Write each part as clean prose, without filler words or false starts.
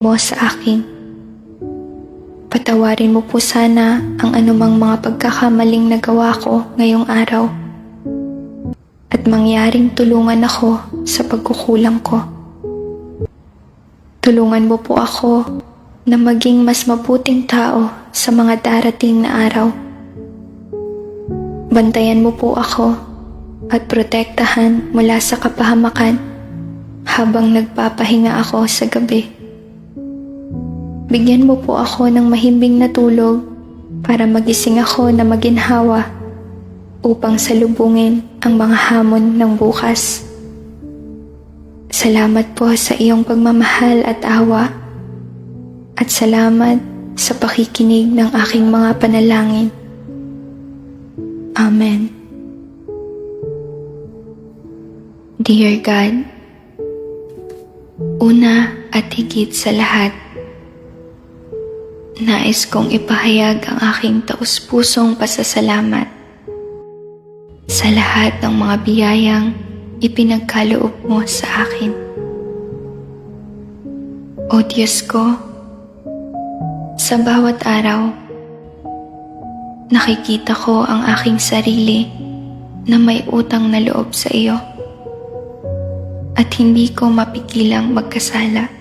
mo sa akin. Patawarin mo po sana ang anumang mga pagkakamaling nagawa ko ngayong araw at mangyaring tulungan ako sa pagkukulang ko. Tulungan mo po ako na maging mas mabuting tao sa mga darating na araw. Bantayan mo po ako at protektahan mula sa kapahamakan habang nagpapahinga ako sa gabi. Bigyan mo po ako ng mahimbing na tulog para magising ako na maginhawa upang salubungin ang mga hamon ng bukas. Salamat po sa iyong pagmamahal at awa at salamat sa pakikinig ng aking mga panalangin. Amen. Dear God, una at higit sa lahat, nais kong ipahayag ang aking taus-pusong pasasalamat sa lahat ng mga biyayang ipinagkaloob mo sa akin. O Diyos ko, sa bawat araw, nakikita ko ang aking sarili na may utang na loob sa iyo at hindi ko mapigilang magkasala.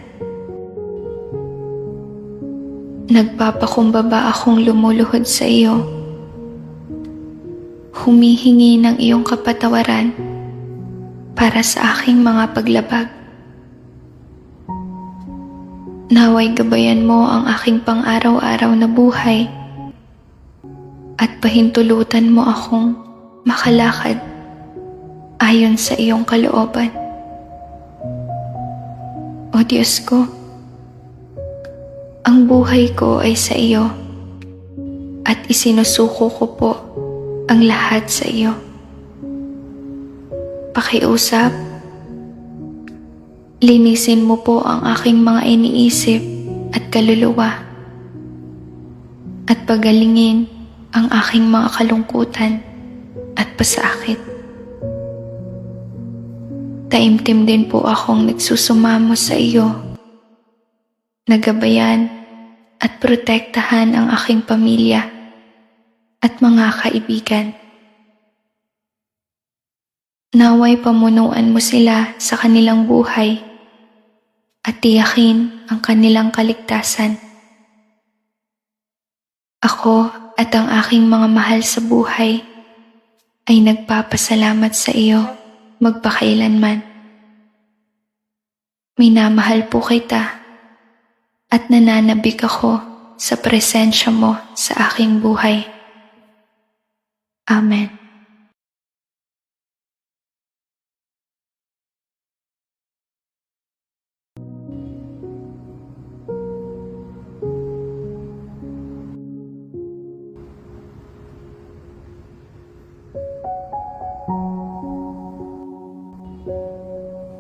Nagpapakumbaba akong lumuluhod sa iyo, humihingi ng iyong kapatawaran para sa aking mga paglabag. Naway gabayan mo ang aking pang-araw-araw na buhay at pahintulutan mo akong makalakad ayon sa iyong kalooban. O Diyos ko, ang buhay ko ay sa iyo at isinusuko ko po ang lahat sa iyo. Pakiusap, linisin mo po ang aking mga iniisip at kaluluwa at pagalingin ang aking mga kalungkutan at pasakit. Taimtim din po akong nagsusumamo sa iyo, nagabayan at protektahan ang aking pamilya at mga kaibigan. Naway pamunuan mo sila sa kanilang buhay at tiyakin ang kanilang kaligtasan. Ako at ang aking mga mahal sa buhay ay nagpapasalamat sa iyo magpakailanman. Minamahal po kita at nananabik ako sa presensya mo sa aking buhay. Amen.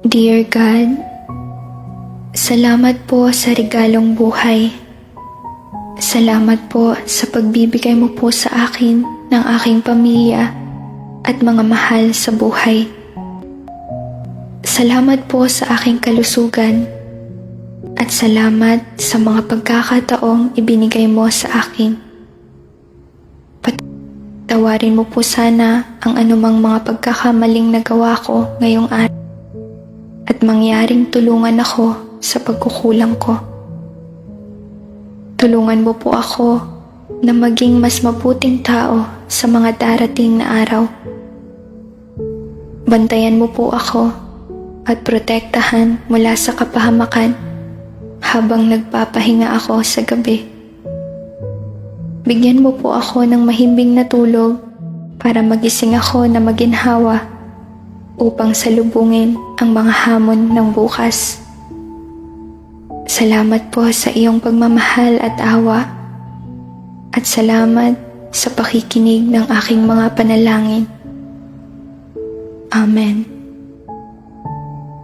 Dear God, salamat po sa regalong buhay. Salamat po sa pagbibigay mo po sa akin ng aking pamilya at mga mahal sa buhay. Salamat po sa aking kalusugan at salamat sa mga pagkakataong ibinigay mo sa akin. Patawarin mo po sana ang anumang mga pagkakamaling nagawa ko ngayong araw at mangyaring tulungan ako sa pagkukulang ko. Tulungan mo po ako na maging mas mabuting tao sa mga darating na araw. Bantayan mo po ako at protektahan mula sa kapahamakan habang nagpapahinga ako sa gabi. Bigyan mo po ako ng mahimbing na tulog para magising ako na maginhawa upang salubungin ang mga hamon ng bukas. Salamat po sa iyong pagmamahal at awa at salamat sa pakikinig ng aking mga panalangin. Amen.